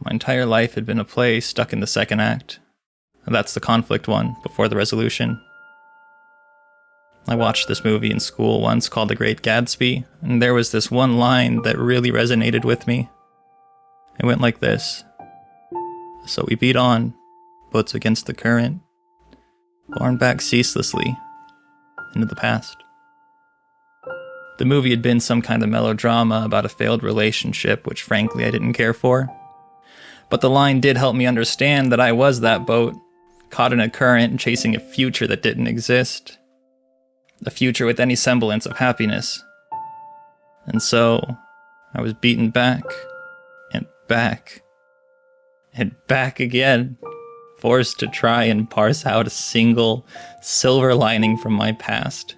My entire life had been a play stuck in the second act. That's the conflict one, before the resolution. I watched this movie in school once called The Great Gatsby, and there was this one line that really resonated with me. It went like this. So we beat on, boats against the current, borne back ceaselessly into the past. The movie had been some kind of melodrama about a failed relationship, which frankly I didn't care for. But the line did help me understand that I was that boat, caught in a current and chasing a future that didn't exist. A future with any semblance of happiness. And so, I was beaten back, and back, and back again, forced to try and parse out a single silver lining from my past.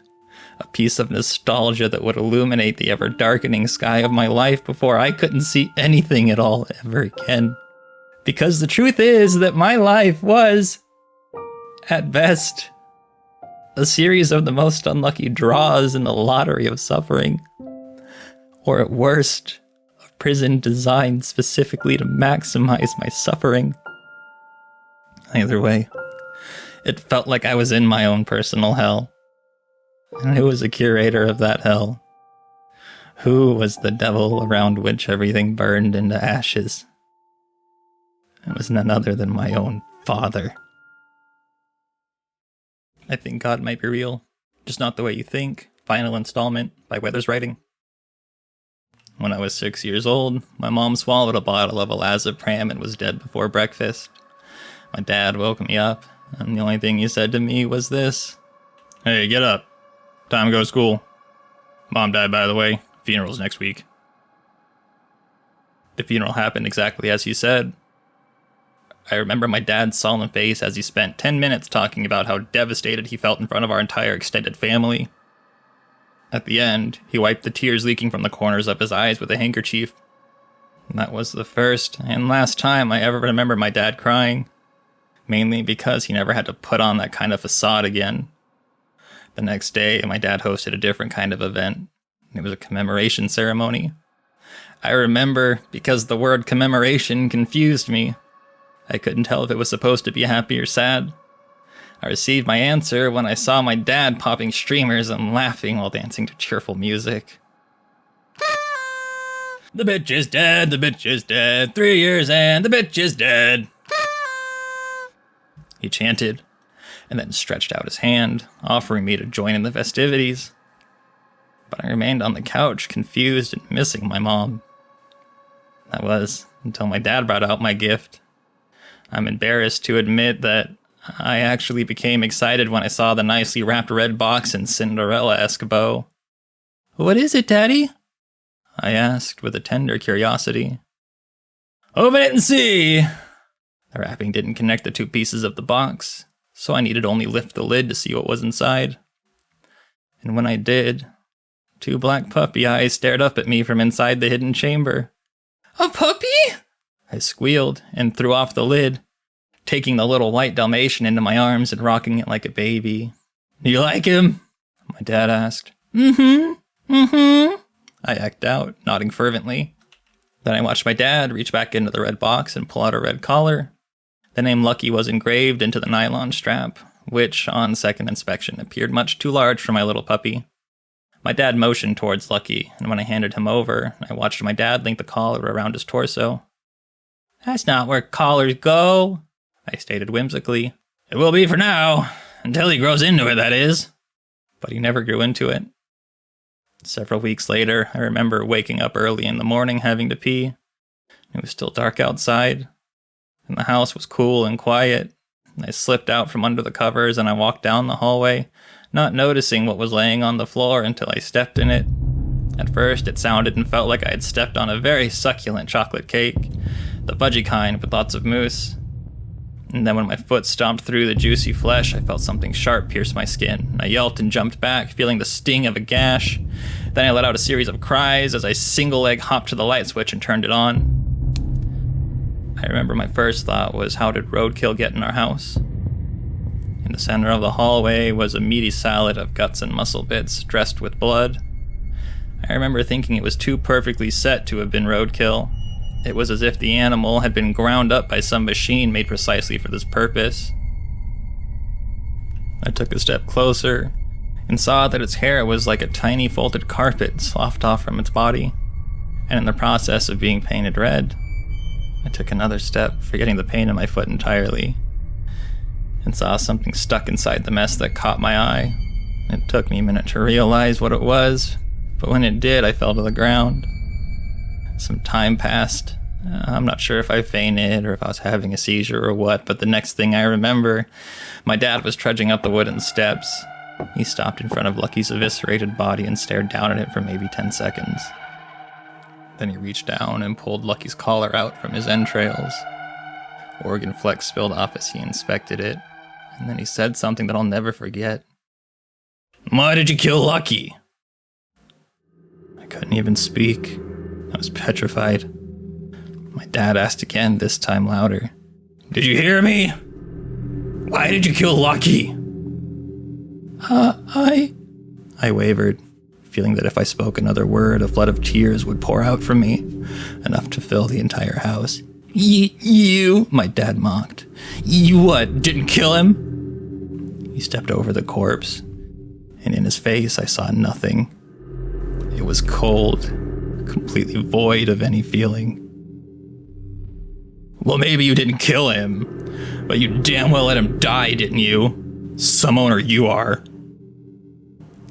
A piece of nostalgia that would illuminate the ever-darkening sky of my life before I couldn't see anything at all ever again. Because the truth is that my life was, at best, a series of the most unlucky draws in the lottery of suffering. Or at worst, a prison designed specifically to maximize my suffering. Either way, it felt like I was in my own personal hell. And who was the curator of that hell? Who was the devil around which everything burned into ashes? It was none other than my own father. I think God might be real, just not the way you think. Final installment by Weathers Writing. When I was 6 years old, my mom swallowed a bottle of Alazapram and was dead before breakfast. My dad woke me up, and the only thing he said to me was this. Hey, get up. Time to go to school. Mom died, by the way. Funeral's next week. The funeral happened exactly as he said. I remember my dad's solemn face as he spent 10 minutes talking about how devastated he felt in front of our entire extended family. At the end, he wiped the tears leaking from the corners of his eyes with a handkerchief. And that was the first and last time I ever remember my dad crying. Mainly because he never had to put on that kind of facade again. The next day, my dad hosted a different kind of event. It was a commemoration ceremony. I remember because the word commemoration confused me. I couldn't tell if it was supposed to be happy or sad. I received my answer when I saw my dad popping streamers and laughing while dancing to cheerful music. The bitch is dead, the bitch is dead, 3 years and the bitch is dead. He chanted, and then stretched out his hand, offering me to join in the festivities. But I remained on the couch, confused and missing my mom. That was until my dad brought out my gift. I'm embarrassed to admit that I actually became excited when I saw the nicely wrapped red box and Cinderella-esque bow. What is it, Daddy? I asked with a tender curiosity. Open it and see! The wrapping didn't connect the two pieces of the box, so I needed only lift the lid to see what was inside. And when I did, 2 black puppy eyes stared up at me from inside the hidden chamber. A puppy? I squealed and threw off the lid, taking the little white Dalmatian into my arms and rocking it like a baby. You like him? My dad asked. I acted out, nodding fervently. Then I watched my dad reach back into the red box and pull out a red collar. The name Lucky was engraved into the nylon strap, which, on second inspection, appeared much too large for my little puppy. My dad motioned towards Lucky, and when I handed him over, I watched my dad link the collar around his torso. That's not where collars go, I stated whimsically. It will be for now, until he grows into it, that is. But he never grew into it. Several weeks later, I remember waking up early in the morning having to pee. It was still dark outside, and the house was cool and quiet. I slipped out from under the covers and I walked down the hallway, not noticing what was laying on the floor until I stepped in it. At first, it sounded and felt like I had stepped on a very succulent chocolate cake, the fudgy kind with lots of mousse. And then when my foot stomped through the juicy flesh, I felt something sharp pierce my skin. I yelped and jumped back, feeling the sting of a gash. Then I let out a series of cries as I single-leg hopped to the light switch and turned it on. I remember my first thought was, how did roadkill get in our house? In the center of the hallway was a meaty salad of guts and muscle bits dressed with blood. I remember thinking it was too perfectly set to have been roadkill, It was as if the animal had been ground up by some machine made precisely for this purpose. I took a step closer and saw that its hair was like a tiny folded carpet sloughed off from its body, and in the process of being painted red, I took another step, forgetting the pain in my foot entirely, and saw something stuck inside the mess that caught my eye. It took me a minute to realize what it was, but when it did, I fell to the ground. Some time passed. I'm not sure if I fainted or if I was having a seizure or what, but the next thing I remember, my dad was trudging up the wooden steps. He stopped in front of Lucky's eviscerated body and stared down at it for maybe 10 seconds. Then he reached down and pulled Lucky's collar out from his entrails. Organ flecks spilled off as he inspected it, and then he said something that I'll never forget. "Why did you kill Lucky?" I couldn't even speak. I was petrified. My dad asked again, this time louder. "Did you hear me? Why did you kill Lucky?" I wavered, feeling that if I spoke another word, a flood of tears would pour out from me, enough to fill the entire house. You, my dad mocked. "You what, didn't kill him?" He stepped over the corpse, and in his face I saw nothing. It was cold, completely void of any feeling. "Well, maybe you didn't kill him, but you damn well let him die, didn't you? Some owner you are."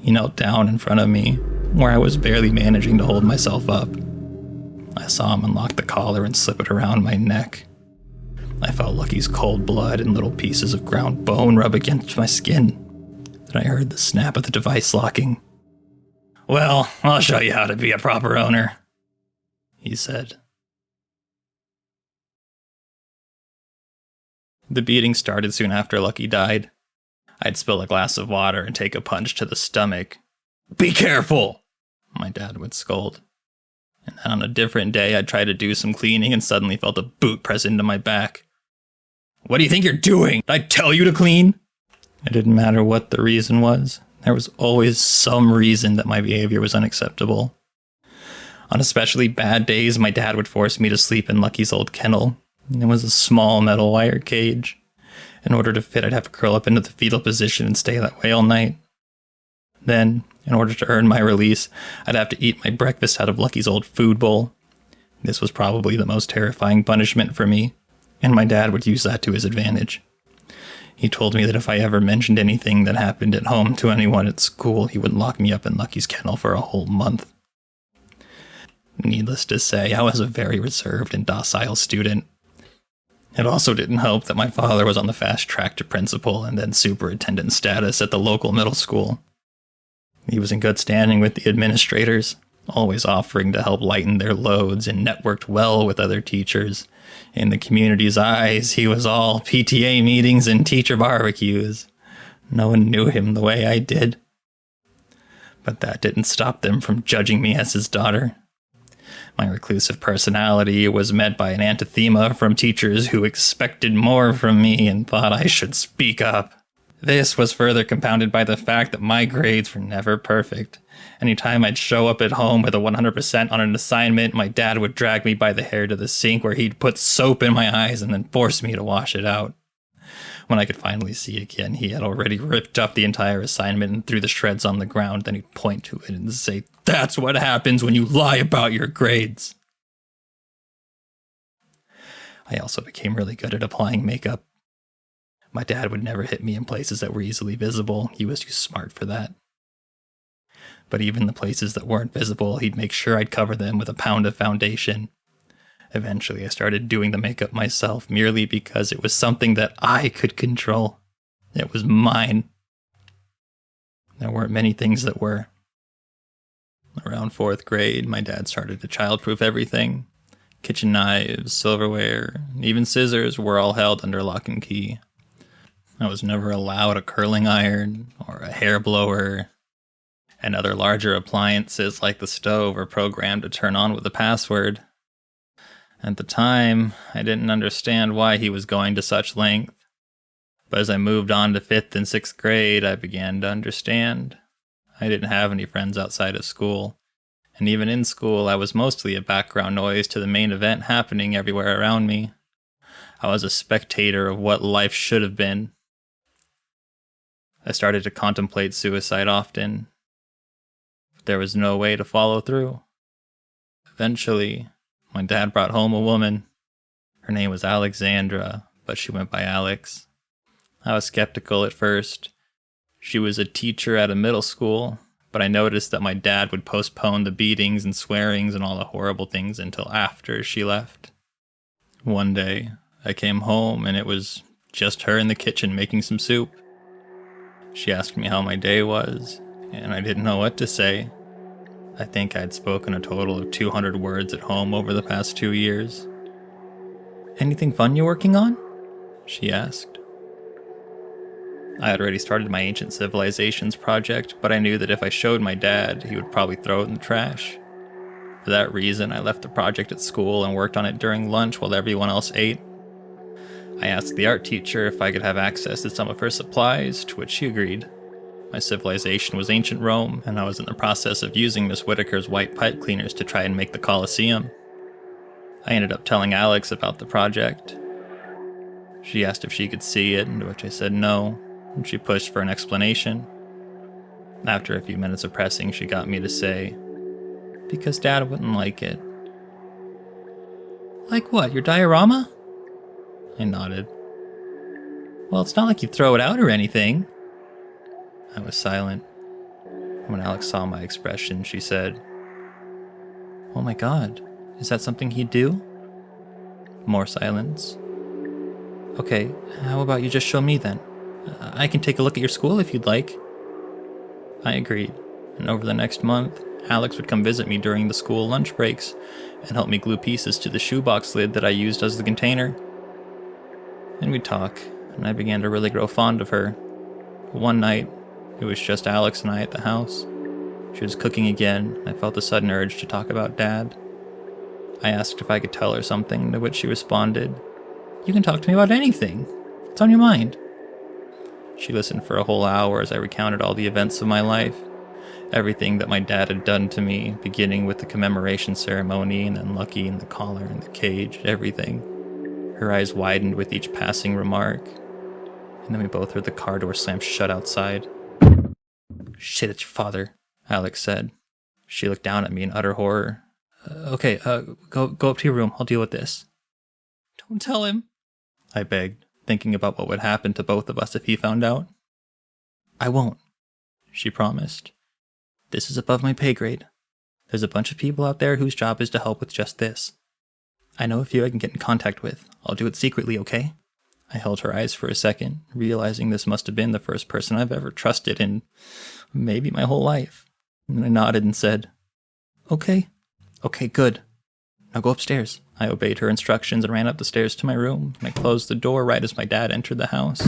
He knelt down in front of me, where I was barely managing to hold myself up. I saw him unlock the collar and slip it around my neck. I felt Lucky's cold blood and little pieces of ground bone rub against my skin. Then I heard the snap of the device locking. "Well, I'll show you how to be a proper owner," he said. The beating started soon after Lucky died. I'd spill a glass of water and take a punch to the stomach. "Be careful!" my dad would scold. And then on a different day, I'd try to do some cleaning and suddenly felt a boot press into my back. "What do you think you're doing? Did I tell you to clean?" It didn't matter what the reason was. There was always some reason that my behavior was unacceptable. On especially bad days, my dad would force me to sleep in Lucky's old kennel. It was a small metal wire cage. In order to fit, I'd have to curl up into the fetal position and stay that way all night. Then, in order to earn my release, I'd have to eat my breakfast out of Lucky's old food bowl. This was probably the most terrifying punishment for me, and my dad would use that to his advantage. He told me that if I ever mentioned anything that happened at home to anyone at school, he would lock me up in Lucky's kennel for a whole month. Needless to say, I was a very reserved and docile student. It also didn't help that my father was on the fast track to principal and then superintendent status at the local middle school. He was in good standing with the administrators, always offering to help lighten their loads, and networked well with other teachers. In the community's eyes, he was all PTA meetings and teacher barbecues. No one knew him the way I did. But that didn't stop them from judging me as his daughter. My reclusive personality was met by an anathema from teachers who expected more from me and thought I should speak up. This was further compounded by the fact that my grades were never perfect. Anytime I'd show up at home with a 100% on an assignment, my dad would drag me by the hair to the sink where he'd put soap in my eyes and then force me to wash it out. When I could finally see again, he had already ripped up the entire assignment and threw the shreds on the ground. Then he'd point to it and say, "That's what happens when you lie about your grades." I also became really good at applying makeup. My dad would never hit me in places that were easily visible. He was too smart for that. But even the places that weren't visible, he'd make sure I'd cover them with a pound of foundation. Eventually, I started doing the makeup myself merely because it was something that I could control. It was mine. There weren't many things that were. Around 4th grade, my dad started to childproof everything. Kitchen knives, silverware, even scissors were all held under lock and key. I was never allowed a curling iron or a hair blower, and other larger appliances like the stove were programmed to turn on with a password. At the time, I didn't understand why he was going to such length, but as I moved on to 5th and 6th grade, I began to understand. I didn't have any friends outside of school, And even in school, I was mostly a background noise to the main event happening everywhere around me. I was a spectator of what life should have been. I started to contemplate suicide often, but there was no way to follow through. Eventually, my dad brought home a woman. Her name was Alexandra, but she went by Alex. I was skeptical at first. She was a teacher at a middle school, but I noticed that my dad would postpone the beatings and swearings and all the horrible things until after she left. One day, I came home and it was just her in the kitchen making some soup. She asked me how my day was, and I didn't know what to say. I think I'd spoken a total of 200 words at home over the past 2 years. "Anything fun you're working on?" she asked. I had already started my Ancient Civilizations project, but I knew that if I showed my dad, he would probably throw it in the trash. For that reason, I left the project at school and worked on it during lunch while everyone else ate. I asked the art teacher if I could have access to some of her supplies, to which she agreed. My civilization was ancient Rome, and I was in the process of using Miss Whitaker's white pipe cleaners to try and make the Colosseum. I ended up telling Alex about the project. She asked if she could see it, to which I said no, and she pushed for an explanation. After a few minutes of pressing, she got me to say, "Because Dad wouldn't like it." "Like what, your diorama?" I nodded. "Well, it's not like you'd throw it out or anything." I was silent. When Alex saw my expression, she said, "Oh my God, is that something he'd do?" More silence. "Okay, how about you just show me then? I can take a look at your school if you'd like." I agreed, and over the next month, Alex would come visit me during the school lunch breaks and help me glue pieces to the shoebox lid that I used as the container. And we'd talk, and I began to really grow fond of her. One night, it was just Alex and I at the house. She was cooking again, and I felt a sudden urge to talk about Dad. I asked if I could tell her something, to which she responded, "You can talk to me about anything. What's on your mind?" She listened for a whole hour as I recounted all the events of my life. Everything that my dad had done to me, beginning with the commemoration ceremony and then Lucky and the collar and the cage, everything. Her eyes widened with each passing remark, and then we both heard the car door slam shut outside. "Shit, it's your father," Alex said. She looked down at me in utter horror. Okay, go up to your room. I'll deal with this." "Don't tell him," I begged, thinking about what would happen to both of us if he found out. "I won't," she promised. "This is above my pay grade. There's a bunch of people out there whose job is to help with just this. I know a few I can get in contact with. I'll do it secretly, okay?" I held her eyes for a second, realizing this must have been the first person I've ever trusted in maybe my whole life. And I nodded and said, Okay, good. Now go upstairs." I obeyed her instructions and ran up the stairs to my room, and I closed the door right as my dad entered the house.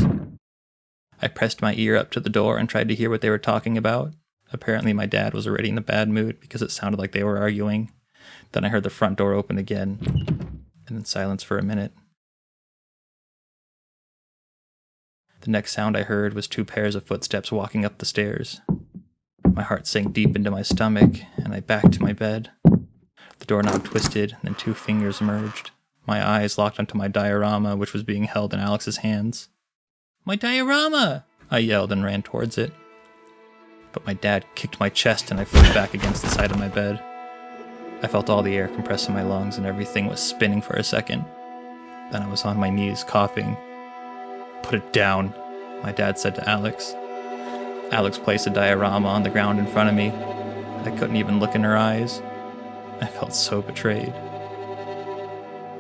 I pressed my ear up to the door and tried to hear what they were talking about. Apparently my dad was already in a bad mood because it sounded like they were arguing. Then I heard the front door open again, and then silence for a minute. The next sound I heard was 2 pairs of footsteps walking up the stairs. My heart sank deep into my stomach, and I backed to my bed. The doorknob twisted, and then 2 fingers merged. My eyes locked onto my diorama, which was being held in Alex's hands. "My diorama!" I yelled and ran towards it. But my dad kicked my chest, and I flew back against the side of my bed. I felt all the air compress in my lungs, and everything was spinning for a second. Then I was on my knees, coughing. "Put it down," my dad said to Alex. Alex placed a diorama on the ground in front of me. I couldn't even look in her eyes. I felt so betrayed.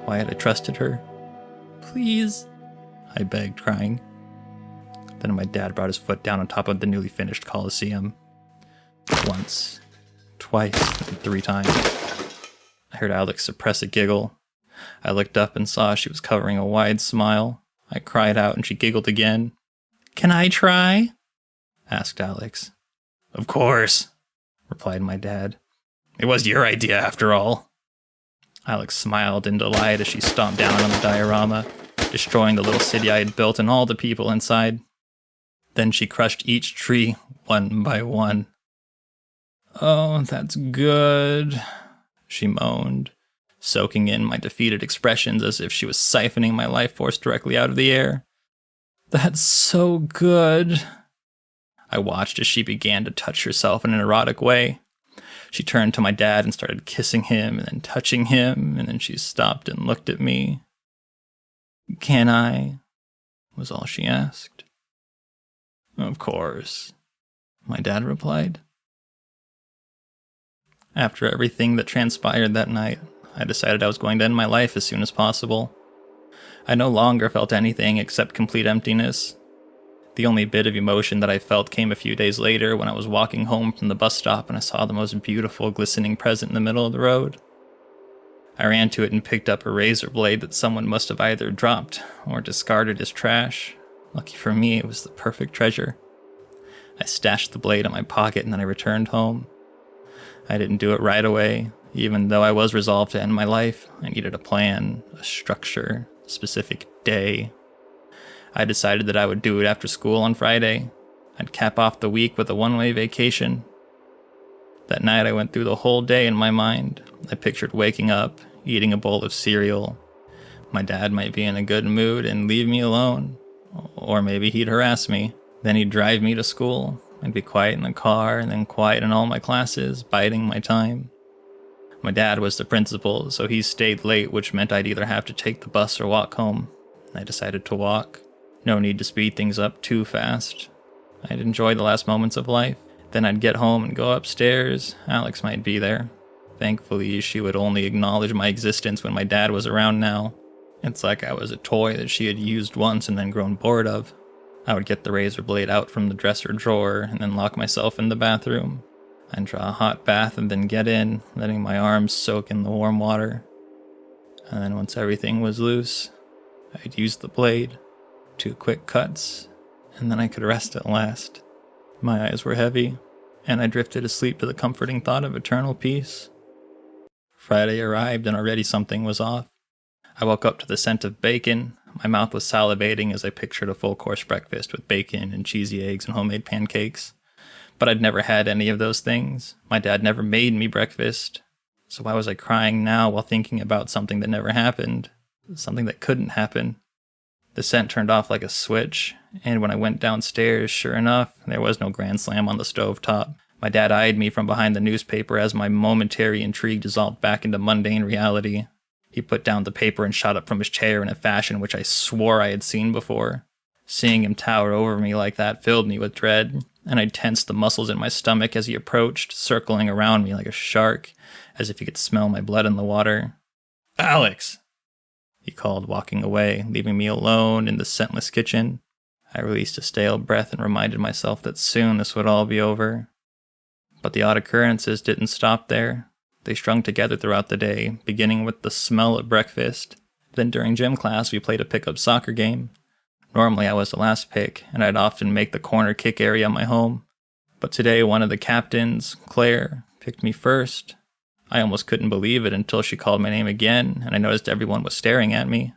Why had I trusted her? "Please," I begged, crying. Then my dad brought his foot down on top of the newly finished Colosseum. Once, twice, and 3 times. I heard Alex suppress a giggle. I looked up and saw she was covering a wide smile. I cried out and she giggled again. "Can I try?" asked Alex. "Of course," replied my dad. "It was your idea, after all." Alex smiled in delight as she stomped down on the diorama, destroying the little city I had built and all the people inside. Then she crushed each tree one by one. "Oh, that's good," she moaned, soaking in my defeated expressions as if she was siphoning my life force directly out of the air. "That's so good." I watched as she began to touch herself in an erotic way. She turned to my dad and started kissing him and then touching him, and then she stopped and looked at me. "Can I?" was all she asked. "Of course," my dad replied. After everything that transpired that night, I decided I was going to end my life as soon as possible. I no longer felt anything except complete emptiness. The only bit of emotion that I felt came a few days later when I was walking home from the bus stop and I saw the most beautiful glistening present in the middle of the road. I ran to it and picked up a razor blade that someone must have either dropped or discarded as trash. Lucky for me, it was the perfect treasure. I stashed the blade in my pocket and then I returned home. I didn't do it right away. Even though I was resolved to end my life, I needed a plan, a structure, a specific day. I decided that I would do it after school on Friday. I'd cap off the week with a one-way vacation. That night I went through the whole day in my mind. I pictured waking up, eating a bowl of cereal. My dad might be in a good mood and leave me alone. Or maybe he'd harass me. Then he'd drive me to school. I'd be quiet in the car and then quiet in all my classes, biding my time. My dad was the principal, so he stayed late, which meant I'd either have to take the bus or walk home. I decided to walk. No need to speed things up too fast. I'd enjoy the last moments of life. Then I'd get home and go upstairs. Alex might be there. Thankfully, she would only acknowledge my existence when my dad was around now. It's like I was a toy that she had used once and then grown bored of. I would get the razor blade out from the dresser drawer and then lock myself in the bathroom. I'd draw a hot bath and then get in, letting my arms soak in the warm water. And then once everything was loose, I'd use the blade. 2 quick cuts, and then I could rest at last. My eyes were heavy, and I drifted asleep to the comforting thought of eternal peace. Friday arrived, and already something was off. I woke up to the scent of bacon. My mouth was salivating as I pictured a full-course breakfast with bacon and cheesy eggs and homemade pancakes. But I'd never had any of those things. My dad never made me breakfast. So why was I crying now while thinking about something that never happened? Something that couldn't happen. The scent turned off like a switch, and when I went downstairs, sure enough, there was no Grand Slam on the stovetop. My dad eyed me from behind the newspaper as my momentary intrigue dissolved back into mundane reality. He put down the paper and shot up from his chair in a fashion which I swore I had seen before. Seeing him tower over me like that filled me with dread, and I tensed the muscles in my stomach as he approached, circling around me like a shark, as if he could smell my blood in the water. "Alex!" he called, walking away, leaving me alone in the scentless kitchen. I released a stale breath and reminded myself that soon this would all be over. But the odd occurrences didn't stop there. They strung together throughout the day, beginning with the smell of breakfast. Then during gym class, we played a pickup soccer game. Normally I was the last pick, and I'd often make the corner kick area my home. But today one of the captains, Claire, picked me first. I almost couldn't believe it until she called my name again, and I noticed everyone was staring at me.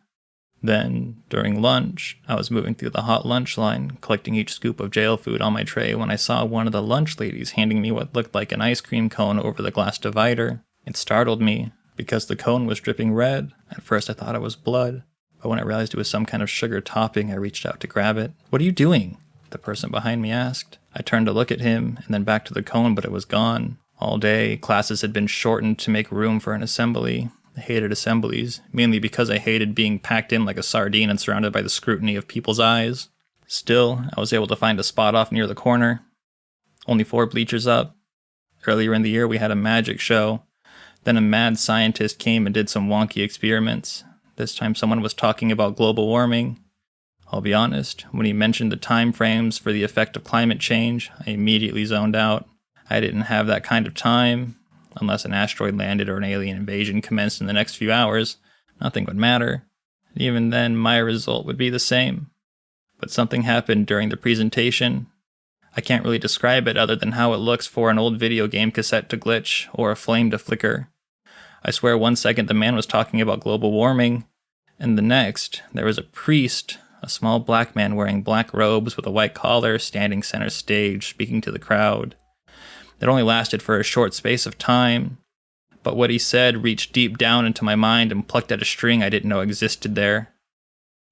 Then, during lunch, I was moving through the hot lunch line, collecting each scoop of jail food on my tray when I saw one of the lunch ladies handing me what looked like an ice cream cone over the glass divider. It startled me, because the cone was dripping red. At first I thought it was blood, but when I realized it was some kind of sugar topping, I reached out to grab it. "What are you doing?" the person behind me asked. I turned to look at him, and then back to the cone, but it was gone. All day, classes had been shortened to make room for an assembly. I hated assemblies, mainly because I hated being packed in like a sardine and surrounded by the scrutiny of people's eyes. Still, I was able to find a spot off near the corner. Only 4 bleachers up. Earlier in the year, we had a magic show. Then a mad scientist came and did some wonky experiments. This time someone was talking about global warming. I'll be honest, when he mentioned the time frames for the effect of climate change, I immediately zoned out. I didn't have that kind of time. Unless an asteroid landed or an alien invasion commenced in the next few hours, nothing would matter. And even then, my result would be the same. But something happened during the presentation. I can't really describe it other than how it looks for an old video game cassette to glitch or a flame to flicker. I swear 1 second the man was talking about global warming, and the next, there was a priest, a small black man wearing black robes with a white collar, standing center stage, speaking to the crowd. It only lasted for a short space of time, but what he said reached deep down into my mind and plucked at a string I didn't know existed there.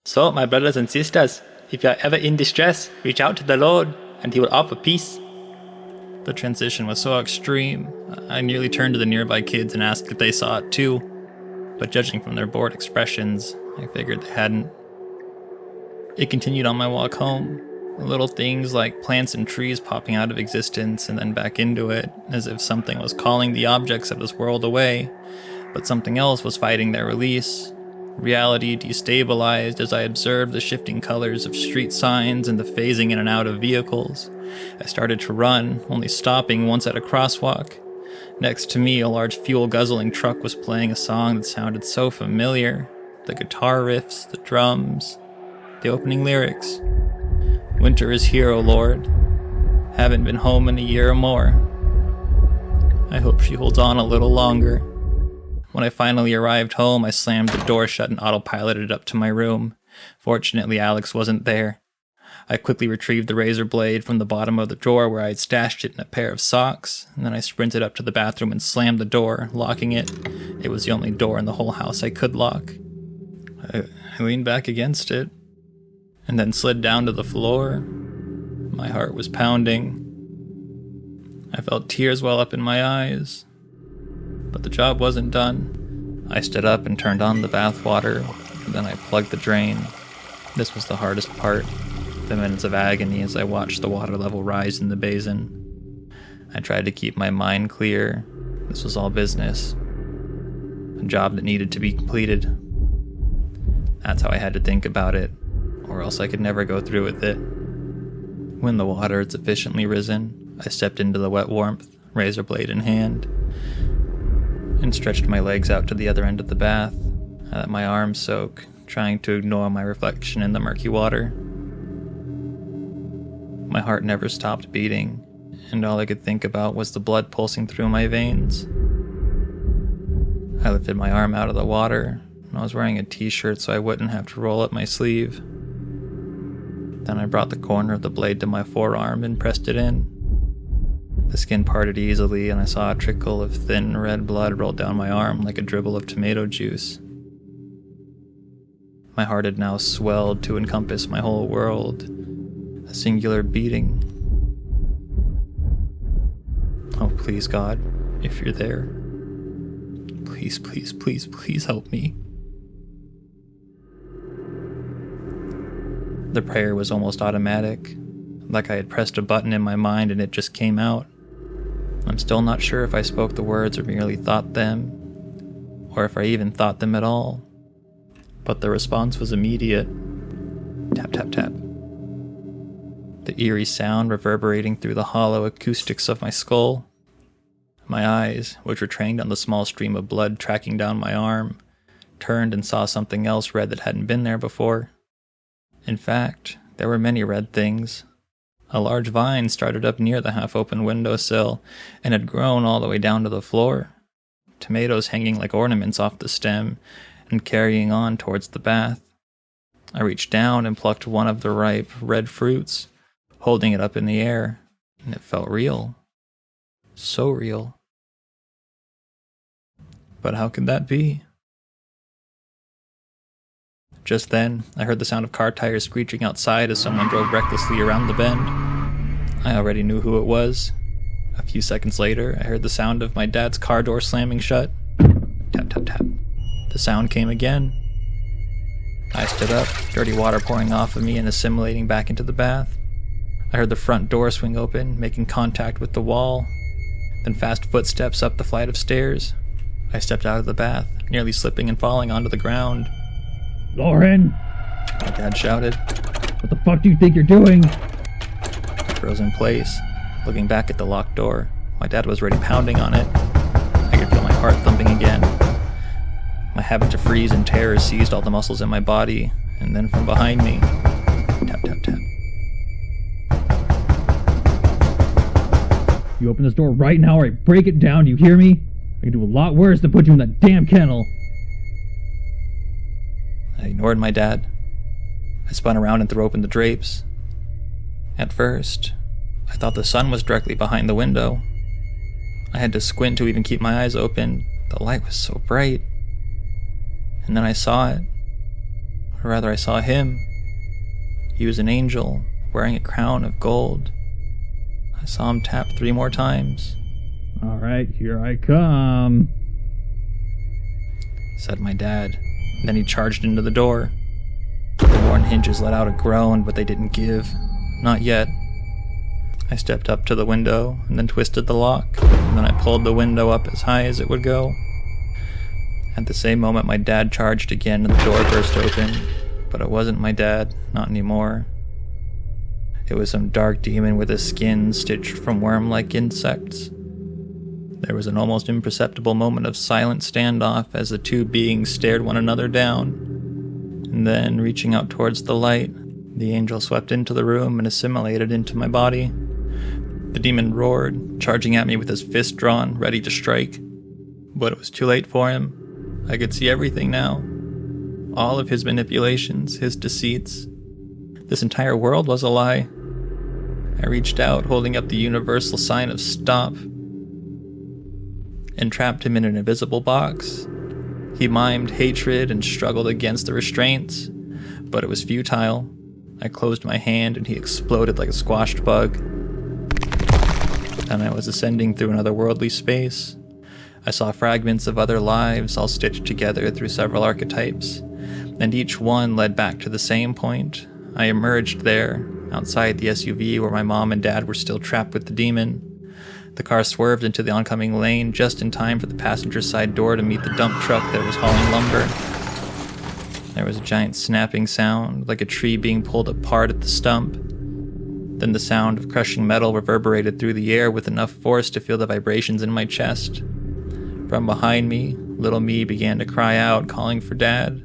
So, my brothers and sisters, if you are ever in distress, reach out to the Lord, and he will offer peace. The transition was so extreme, I nearly turned to the nearby kids and asked if they saw it too, but judging from their bored expressions, I figured they hadn't. It continued on my walk home, little things like plants and trees popping out of existence and then back into it, as if something was calling the objects of this world away, but something else was fighting their release. Reality destabilized as I observed the shifting colors of street signs and the phasing in and out of vehicles. I started to run, only stopping once at a crosswalk. Next to me, a large fuel-guzzling truck was playing a song that sounded so familiar. The guitar riffs, the drums, the opening lyrics. Winter is here, O Lord. Haven't been home in a year or more. I hope she holds on a little longer. When I finally arrived home, I slammed the door shut and autopiloted up to my room. Fortunately, Alex wasn't there. I quickly retrieved the razor blade from the bottom of the drawer where I had stashed it in a pair of socks, and then I sprinted up to the bathroom and slammed the door, locking it. It was the only door in the whole house I could lock. I leaned back against it, and then slid down to the floor. My heart was pounding. I felt tears well up in my eyes. But the job wasn't done. I stood up and turned on the bath water, and then I plugged the drain. This was the hardest part, the minutes of agony as I watched the water level rise in the basin. I tried to keep my mind clear. This was all business. A job that needed to be completed. That's how I had to think about it, or else I could never go through with it. When the water had sufficiently risen, I stepped into the wet warmth, razor blade in hand, and stretched my legs out to the other end of the bath. I let my arms soak, trying to ignore my reflection in the murky water. My heart never stopped beating, and all I could think about was the blood pulsing through my veins. I lifted my arm out of the water, and I was wearing a t-shirt so I wouldn't have to roll up my sleeve. Then I brought the corner of the blade to my forearm and pressed it in. The skin parted easily, and I saw a trickle of thin red blood roll down my arm like a dribble of tomato juice. My heart had now swelled to encompass my whole world, a singular beating. Oh, please, God, if you're there, please, please, please, please help me. The prayer was almost automatic, like I had pressed a button in my mind and it just came out. I'm still not sure if I spoke the words or merely thought them, or if I even thought them at all. But the response was immediate. Tap, tap, tap. The eerie sound reverberating through the hollow acoustics of my skull. My eyes, which were trained on the small stream of blood tracking down my arm, turned and saw something else red that hadn't been there before. In fact, there were many red things. A large vine started up near the half-open windowsill and had grown all the way down to the floor, tomatoes hanging like ornaments off the stem and carrying on towards the bath. I reached down and plucked one of the ripe, red fruits, holding it up in the air, and it felt real. So real. But how could that be? Just then, I heard the sound of car tires screeching outside as someone drove recklessly around the bend. I already knew who it was. A few seconds later, I heard the sound of my dad's car door slamming shut. Tap, tap, tap. The sound came again. I stood up, dirty water pouring off of me and assimilating back into the bath. I heard the front door swing open, making contact with the wall, then fast footsteps up the flight of stairs. I stepped out of the bath, nearly slipping and falling onto the ground. Lauren! My dad shouted. What the fuck do you think you're doing? I froze in place, looking back at the locked door. My dad was already pounding on it. I could feel my heart thumping again. My habit to freeze and terror seized all the muscles in my body, and then from behind me, tap, tap, tap. You open this door right now or I break it down, do you hear me? I can do a lot worse than put you in that damn kennel. I ignored my dad. I spun around and threw open the drapes. At first, I thought the sun was directly behind the window, I had to squint to even keep my eyes open. The light was so bright. And then I saw it. Or rather, I saw him. He was an angel, wearing a crown of gold. I saw him tap 3 more times. Alright, here I come, said my dad. Then he charged into the door. The worn hinges let out a groan, but they didn't give. Not yet. I stepped up to the window, and then twisted the lock, and then I pulled the window up as high as it would go. At the same moment, my dad charged again, and the door burst open. But it wasn't my dad, not anymore. It was some dark demon with his skin stitched from worm-like insects. There was an almost imperceptible moment of silent standoff as the two beings stared one another down. And then, reaching out towards the light, the angel swept into the room and assimilated into my body. The demon roared, charging at me with his fist drawn, ready to strike. But it was too late for him. I could see everything now. All of his manipulations, his deceits. This entire world was a lie. I reached out, holding up the universal sign of stop, and trapped him in an invisible box. He mimed hatred and struggled against the restraints, but it was futile. I closed my hand and he exploded like a squashed bug. And I was ascending through another worldly space. I saw fragments of other lives all stitched together through several archetypes, and each one led back to the same point. I emerged there, outside the SUV where my mom and dad were still trapped with the demon. The car swerved into the oncoming lane just in time for the passenger side door to meet the dump truck that was hauling lumber. There was a giant snapping sound, like a tree being pulled apart at the stump. Then the sound of crushing metal reverberated through the air with enough force to feel the vibrations in my chest. From behind me, little me began to cry out, calling for Dad.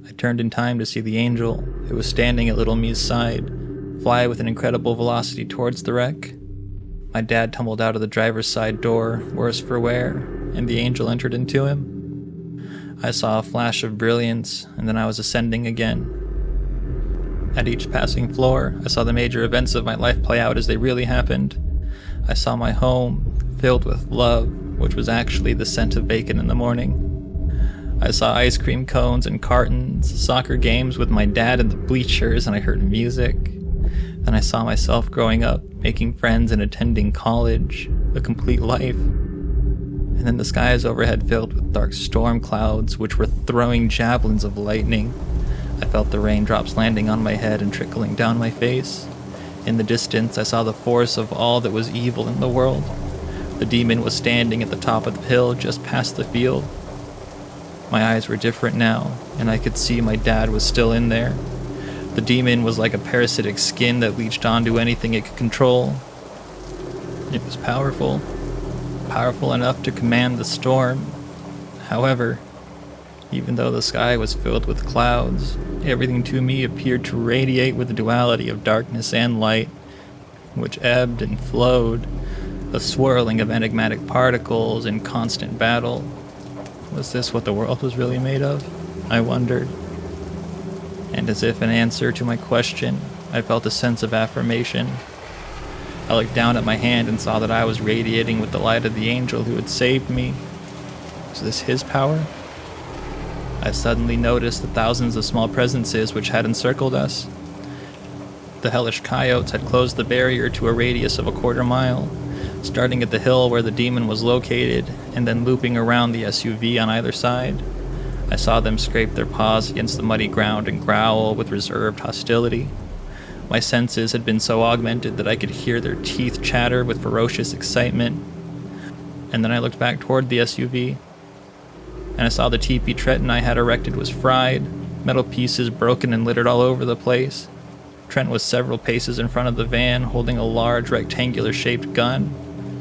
I turned in time to see the angel, who was standing at little me's side, fly with an incredible velocity towards the wreck. My dad tumbled out of the driver's side door, worse for wear, and the angel entered into him. I saw a flash of brilliance, and then I was ascending again. At each passing floor, I saw the major events of my life play out as they really happened. I saw my home, filled with love, which was actually the scent of bacon in the morning. I saw ice cream cones and cartons, soccer games with my dad in the bleachers, and I heard music. Then I saw myself growing up, making friends and attending college, a complete life. And then the skies overhead filled with dark storm clouds, which were throwing javelins of lightning. I felt the raindrops landing on my head and trickling down my face. In the distance, I saw the force of all that was evil in the world. The demon was standing at the top of the hill just past the field. My eyes were different now, and I could see my dad was still in there. The demon was like a parasitic skin that leached onto anything it could control. It was powerful enough to command the storm. However, even though the sky was filled with clouds, everything to me appeared to radiate with the duality of darkness and light, which ebbed and flowed, a swirling of enigmatic particles in constant battle. Was this what the world was really made of? I wondered. And as if in answer to my question, I felt a sense of affirmation. I looked down at my hand and saw that I was radiating with the light of the angel who had saved me. Was this his power? I suddenly noticed the thousands of small presences which had encircled us. The hellish coyotes had closed the barrier to a radius of 1/4 mile, starting at the hill where the demon was located, and then looping around the SUV on either side. I saw them scrape their paws against the muddy ground and growl with reserved hostility. My senses had been so augmented that I could hear their teeth chatter with ferocious excitement. And then I looked back toward the SUV, and I saw the teepee Trent and I had erected was fried, metal pieces broken and littered all over the place. Trent was several paces in front of the van, holding a large rectangular-shaped gun,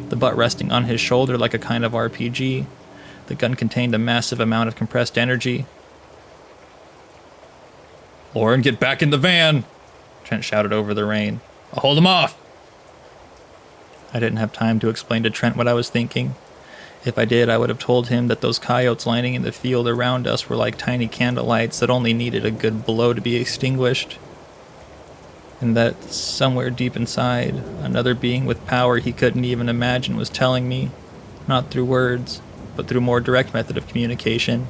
the butt resting on his shoulder like a kind of RPG. The gun contained a massive amount of compressed energy. "Lauren, get back in the van!" Trent shouted over the rain. "I'll hold him off!" I didn't have time to explain to Trent what I was thinking. If I did, I would have told him that those coyotes lining in the field around us were like tiny candlelights that only needed a good blow to be extinguished. And that somewhere deep inside, another being with power he couldn't even imagine was telling me, not through words, but through a more direct method of communication,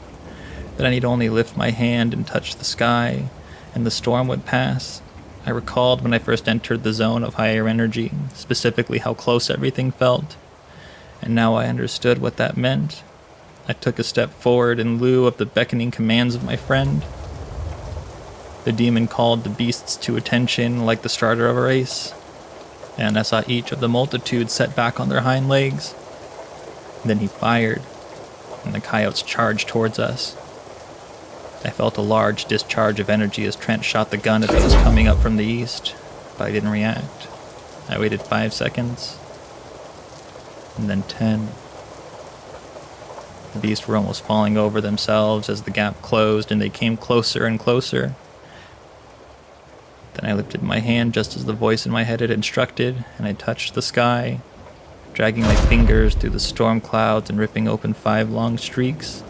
that I need only lift my hand and touch the sky, and the storm would pass. I recalled when I first entered the zone of higher energy, specifically how close everything felt, and now I understood what that meant. I took a step forward in lieu of the beckoning commands of my friend. The demon called the beasts to attention like the starter of a race, and I saw each of the multitude set back on their hind legs. Then he fired, and the coyotes charged towards us. I felt a large discharge of energy as Trent shot the gun as it was coming up from the east, but I didn't react. I waited 5 seconds, and then 10. The beasts were almost falling over themselves as the gap closed, and they came closer and closer. Then I lifted my hand just as the voice in my head had instructed, and I touched the sky, dragging my fingers through the storm clouds and ripping open 5 long streaks.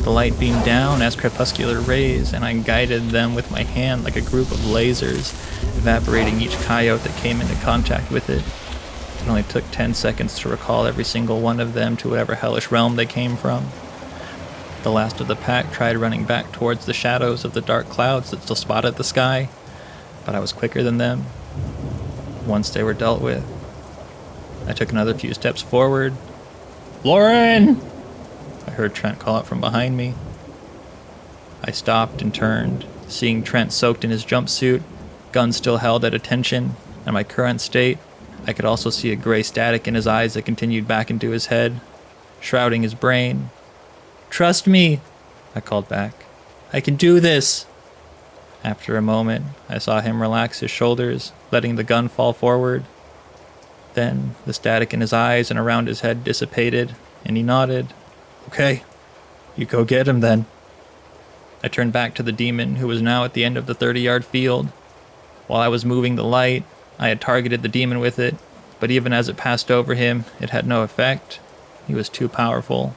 The light beamed down as crepuscular rays, and I guided them with my hand like a group of lasers, evaporating each coyote that came into contact with it. It only took 10 seconds to recall every single one of them to whatever hellish realm they came from. The last of the pack tried running back towards the shadows of the dark clouds that still spotted the sky, but I was quicker than them. Once they were dealt with, I took another few steps forward. "Lauren!" I heard Trent call out from behind me. I stopped and turned, seeing Trent soaked in his jumpsuit, gun still held at attention. In my current state, I could also see a gray static in his eyes that continued back into his head, shrouding his brain. "Trust me," I called back. "I can do this." After a moment, I saw him relax his shoulders, letting the gun fall forward. Then the static in his eyes and around his head dissipated, and he nodded. "Okay, you go get him then." I turned back to the demon, who was now at the end of the 30-yard field. While I was moving the light, I had targeted the demon with it, but even as it passed over him, it had no effect. He was too powerful.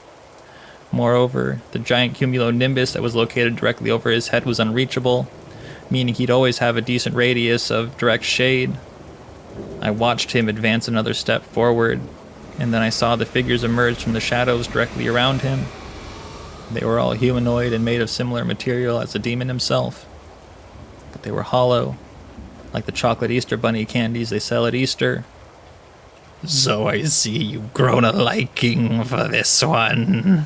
Moreover, the giant cumulonimbus that was located directly over his head was unreachable, meaning he'd always have a decent radius of direct shade. I watched him advance another step forward, and then I saw the figures emerge from the shadows directly around him. They were all humanoid and made of similar material as the demon himself, but they were hollow, like the chocolate Easter bunny candies they sell at Easter. "So I see you've grown a liking for this one,"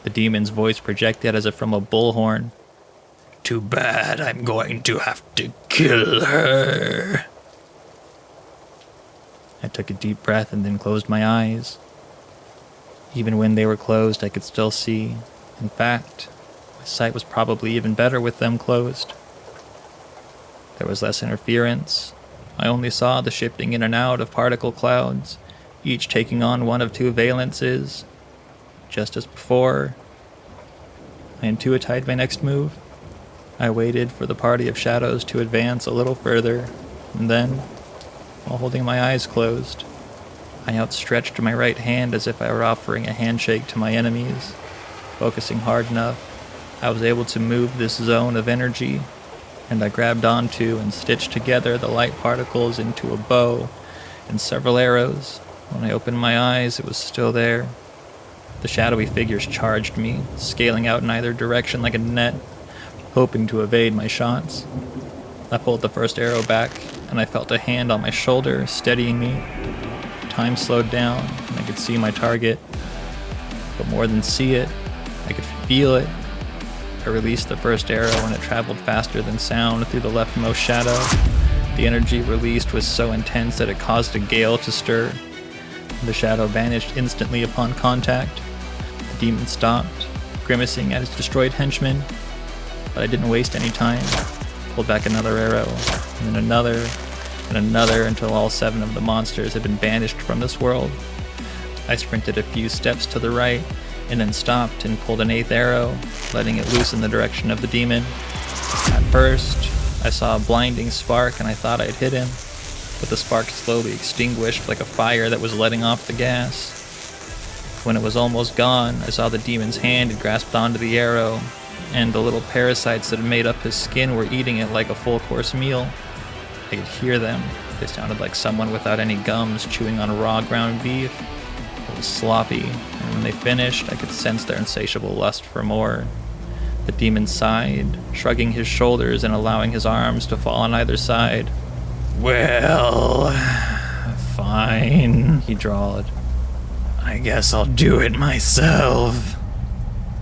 the demon's voice projected as if from a bullhorn. "Too bad I'm going to have to kill her." I took a deep breath and then closed my eyes. Even when they were closed, I could still see. In fact, my sight was probably even better with them closed. There was less interference. I only saw the shifting in and out of particle clouds, each taking on one of 2 valences. Just as before, I intuitized my next move. I waited for the party of shadows to advance a little further, and then, while holding my eyes closed, I outstretched my right hand as if I were offering a handshake to my enemies. Focusing hard enough, I was able to move this zone of energy, and I grabbed onto and stitched together the light particles into a bow and several arrows. When I opened my eyes, it was still there. The shadowy figures charged me, scaling out in either direction like a net, hoping to evade my shots. I pulled the first arrow back, and I felt a hand on my shoulder, steadying me. Time slowed down, and I could see my target. But more than see it, I could feel it. I released the first arrow, and it traveled faster than sound through the leftmost shadow. The energy released was so intense that it caused a gale to stir. The shadow vanished instantly upon contact. The demon stopped, grimacing at his destroyed henchman, but I didn't waste any time. Pulled back another arrow, and then another, and another, until all 7 of the monsters had been banished from this world. I sprinted a few steps to the right, and then stopped and pulled an 8th arrow, letting it loose in the direction of the demon. At first, I saw a blinding spark and I thought I'd hit him, but the spark slowly extinguished like a fire that was letting off the gas. When it was almost gone, I saw the demon's hand had grasped onto the arrow, and the little parasites that had made up his skin were eating it like a full-course meal. I could hear them, They sounded like someone without any gums chewing on raw ground beef. It was sloppy, and when they finished, I could sense their insatiable lust for more. The demon sighed, shrugging his shoulders and allowing his arms to fall on either side. "Well, fine," he drawled. "I guess I'll do it myself."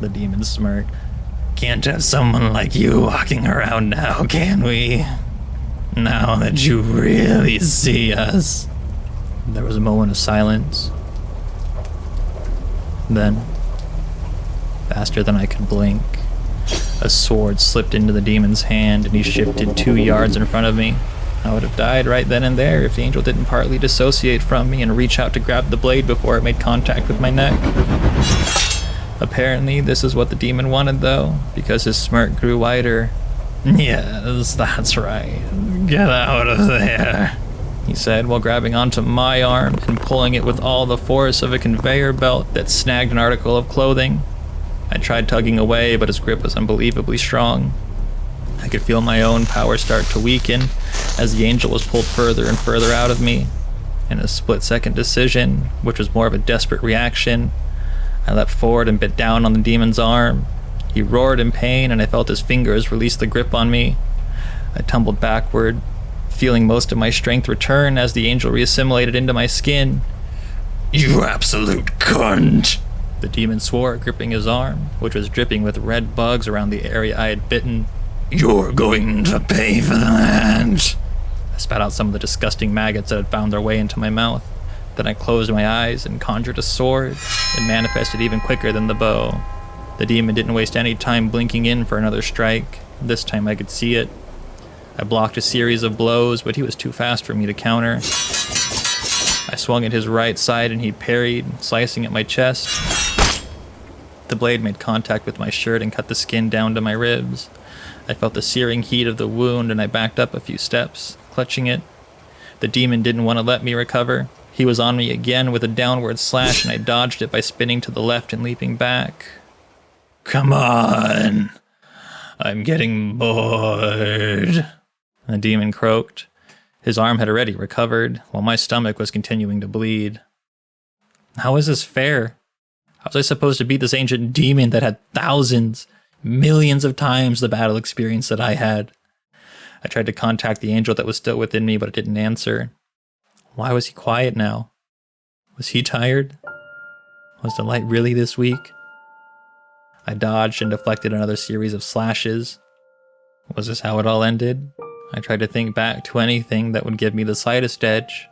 The demon smirked. "Can't have someone like you walking around now, can we? Now that you really see us." There was a moment of silence. Then, faster than I could blink, a sword slipped into the demon's hand and he shifted 2 yards in front of me. I would have died right then and there if the angel didn't partly dissociate from me and reach out to grab the blade before it made contact with my neck. Apparently, this is what the demon wanted, though, because his smirk grew wider. "Yes, that's right. Get out of there," he said while grabbing onto my arm and pulling it with all the force of a conveyor belt that snagged an article of clothing. I tried tugging away, but his grip was unbelievably strong. I could feel my own power start to weaken as the angel was pulled further and further out of me. In a split-second decision, which was more of a desperate reaction, I leapt forward and bit down on the demon's arm. He roared in pain, and I felt his fingers release the grip on me. I tumbled backward, feeling most of my strength return as the angel reassimilated into my skin. "You absolute cunt!" the demon swore, gripping his arm, which was dripping with red bugs around the area I had bitten. "You're going to pay for that!" I spat out some of the disgusting maggots that had found their way into my mouth. Then I closed my eyes and conjured a sword. It manifested even quicker than the bow. The demon didn't waste any time blinking in for another strike. This time I could see it. I blocked a series of blows, but he was too fast for me to counter. I swung at his right side and he parried, slicing at my chest. The blade made contact with my shirt and cut the skin down to my ribs. I felt the searing heat of the wound and I backed up a few steps, clutching it. The demon didn't want to let me recover. He was on me again with a downward slash and I dodged it by spinning to the left and leaping back. "Come on! I'm getting bored," the demon croaked. His arm had already recovered, while my stomach was continuing to bleed. How is this fair? How was I supposed to beat this ancient demon that had thousands, millions of times the battle experience that I had? I tried to contact the angel that was still within me, but it didn't answer. Why was he quiet now? Was he tired? Was the light really this weak? I dodged and deflected another series of slashes. Was this how it all ended? I tried to think back to anything that would give me the slightest edge.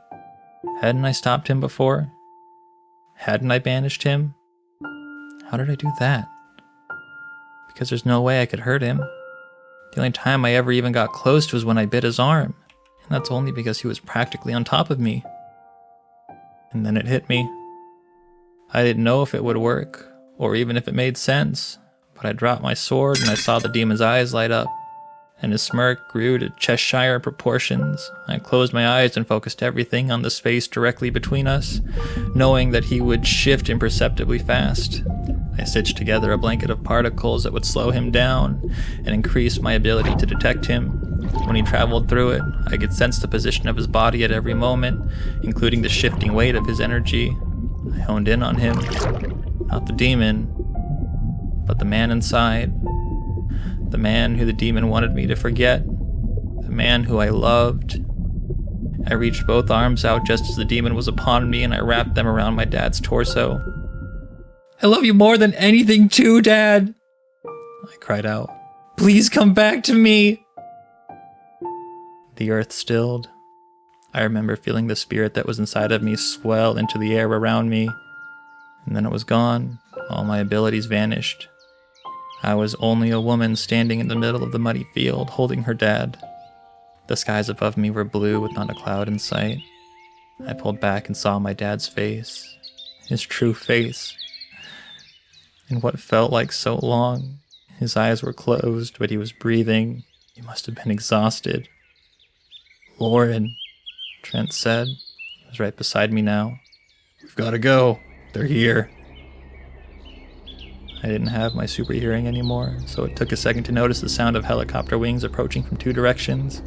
Hadn't I stopped him before? Hadn't I banished him? How did I do that? Because there's no way I could hurt him. The only time I ever even got close was when I bit his arm, and that's only because he was practically on top of me. And then it hit me. I didn't know if it would work, or even if it made sense, but I dropped my sword and I saw the demon's eyes light up, and his smirk grew to Cheshire proportions. I closed my eyes and focused everything on the space directly between us, knowing that he would shift imperceptibly fast. I stitched together a blanket of particles that would slow him down and increase my ability to detect him. When he traveled through it, I could sense the position of his body at every moment, including the shifting weight of his energy. I honed in on him. Not the demon, but the man inside. The man who the demon wanted me to forget. The man who I loved. I reached both arms out just as the demon was upon me and I wrapped them around my dad's torso. "I love you more than anything too, Dad!" I cried out. "Please come back to me!" The earth stilled. I remember feeling the spirit that was inside of me swell into the air around me. And then it was gone. All my abilities vanished. I was only a woman standing in the middle of the muddy field, holding her dad. The skies above me were blue with not a cloud in sight. I pulled back and saw my dad's face. His true face. In what felt like so long. His eyes were closed, but he was breathing. He must have been exhausted. "Lauren," Trent said. He was right beside me now. "We've got to go. They're here." I didn't have my super hearing anymore, so it took a second to notice the sound of helicopter wings approaching from 2 directions.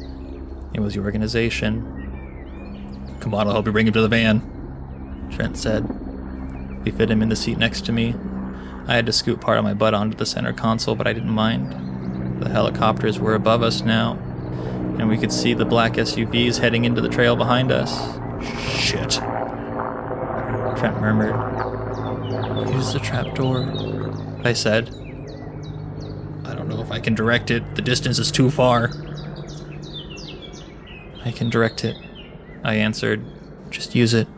It was the organization. Come on, I'll help you bring him to the van, Trent said. We fit him in the seat next to me. I had to scoot part of my butt onto the center console, but I didn't mind. The helicopters were above us now, and we could see the black SUVs heading into the trail behind us. Shit, Trent murmured. Use the trapdoor, I said. I don't know if I can direct it. The distance is too far. I can direct it, I answered. Just use it.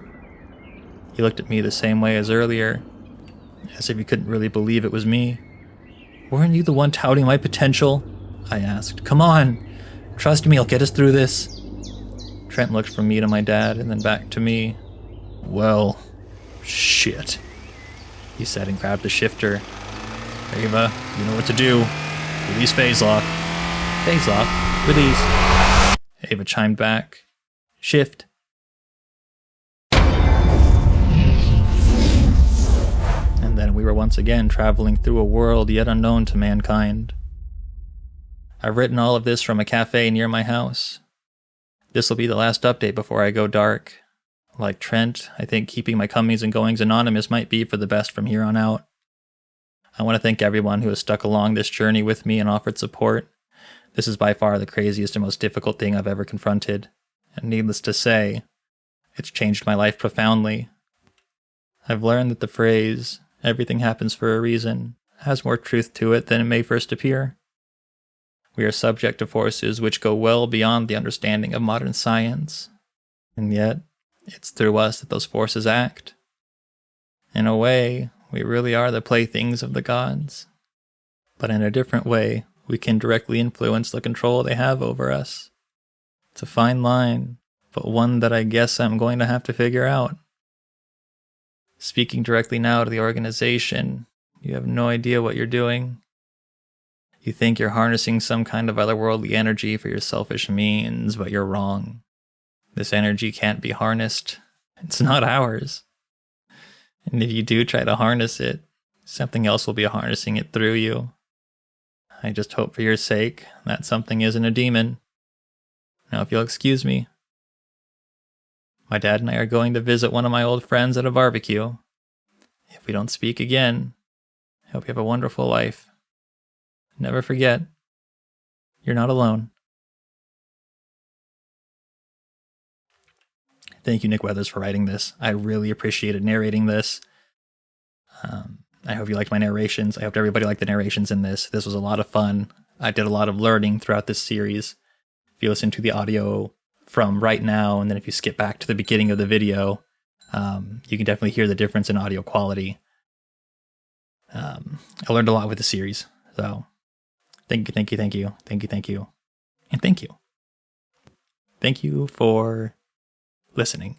He looked at me the same way as earlier, as if he couldn't really believe it was me. Weren't you the one touting my potential? I asked. Come on. Trust me, I'll get us through this. Trent looked from me to my dad and then back to me. Well, shit, he said and grabbed the shifter. Ava, you know what to do. Release phase lock. Phase lock? Release. Ava chimed back. Shift. And then we were once again traveling through a world yet unknown to mankind. I've written all of this from a cafe near my house. This will be the last update before I go dark. Like Trent, I think keeping my comings and goings anonymous might be for the best from here on out. I want to thank everyone who has stuck along this journey with me and offered support. This is by far the craziest and most difficult thing I've ever confronted, and needless to say, it's changed my life profoundly. I've learned that the phrase, everything happens for a reason, has more truth to it than it may first appear. We are subject to forces which go well beyond the understanding of modern science, and yet, it's through us that those forces act. In a way, we really are the playthings of the gods. But in a different way, we can directly influence the control they have over us. It's a fine line, but one that I guess I'm going to have to figure out. Speaking directly now to the organization, you have no idea what you're doing. You think you're harnessing some kind of otherworldly energy for your selfish means, but you're wrong. This energy can't be harnessed. It's not ours. And if you do try to harness it, something else will be harnessing it through you. I just hope for your sake that something isn't a demon. Now, if you'll excuse me. My dad and I are going to visit one of my old friends at a barbecue. If we don't speak again, I hope you have a wonderful life. Never forget, you're not alone. Thank you, Nick Weathers, for writing this. I really appreciated narrating this. I hope you liked my narrations. I hope everybody liked the narrations in this. This was a lot of fun. I did a lot of learning throughout this series. If you listen to the audio from right now, and then if you skip back to the beginning of the video, you can definitely hear the difference in audio quality. I learned a lot with the series. So thank you. And thank you. Thank you for listening.